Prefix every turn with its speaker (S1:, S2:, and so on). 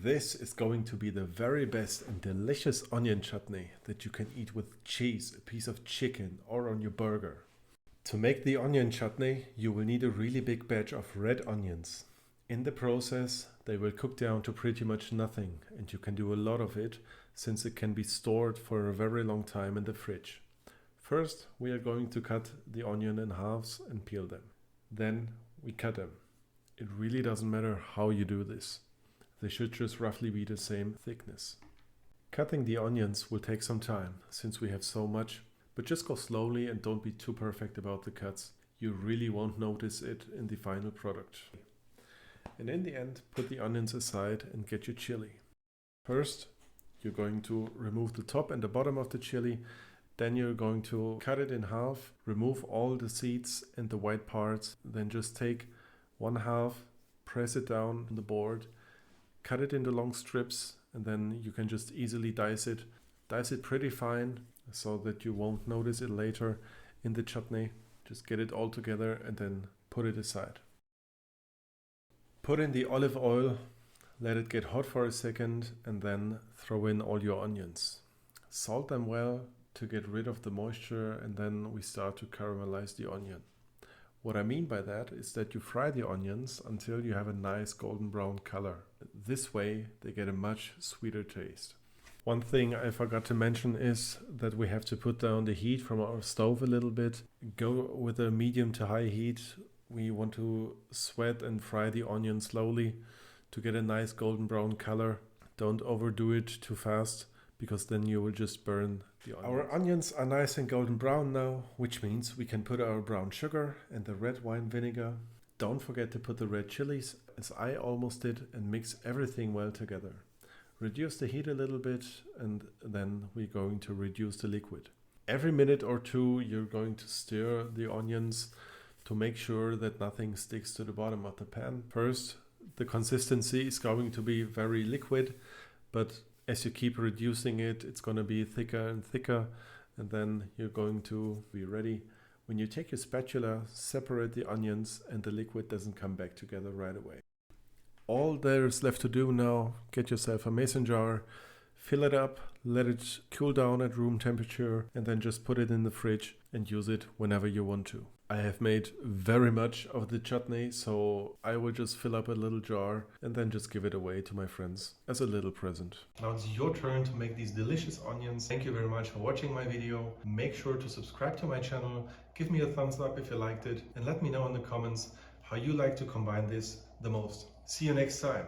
S1: This is going to be the very best and delicious onion chutney that you can eat with cheese, a piece of chicken, or on your burger. To make the onion chutney, you will need a really big batch of red onions. In the process, they will cook down to pretty much nothing, and you can do a lot of it since it can be stored for a very long time in the fridge. First, we are going to cut the onion in halves and peel them. Then we cut them. It really doesn't matter how you do this. They should just roughly be the same thickness. Cutting the onions will take some time since we have so much, but just go slowly and don't be too perfect about the cuts. You really won't notice it in the final product. And in the end, put the onions aside and get your chili. First, you're going to remove the top and the bottom of the chili. Then you're going to cut it in half, remove all the seeds and the white parts. Then just take one half, press it down on the board, cut it into long strips, and then you can just easily dice it. Dice it pretty fine so that you won't notice it later in the chutney. Just get it all together and then put it aside. Put in the olive oil, let it get hot for a second, and then throw in all your onions. Salt them well to get rid of the moisture, and then we start to caramelize the onion. What I mean by that is that you fry the onions until you have a nice golden brown color. This way they get a much sweeter taste. One thing I forgot to mention is that we have to put down the heat from our stove a little bit. Go with a medium to high heat. We want to sweat and fry the onion slowly to get a nice golden brown color. Don't overdo it too fast, because then you will just burn the onions. Our onions are nice and golden brown now, which means we can put our brown sugar and the red wine vinegar. Don't forget to put the red chilies, as I almost did, and mix everything well together. Reduce the heat a little bit, and then we're going to reduce the liquid. Every minute or two you're going to stir the onions to make sure that nothing sticks to the bottom of the pan. First, the consistency is going to be very liquid, but as you keep reducing it, it's going to be thicker and thicker, and then you're going to be ready. When you take your spatula, separate the onions and the liquid doesn't come back together right away. All there's left to do now, get yourself a mason jar, fill it up, let it cool down at room temperature, and then just put it in the fridge and use it whenever you want to. I have made very much of the chutney, so I will just fill up a little jar and then just give it away to my friends as a little present. Now it's your turn to make these delicious onions. Thank you very much for watching my video. Make sure to subscribe to my channel, give me a thumbs up if you liked it, and let me know in the comments how you like to combine this the most. See you next time.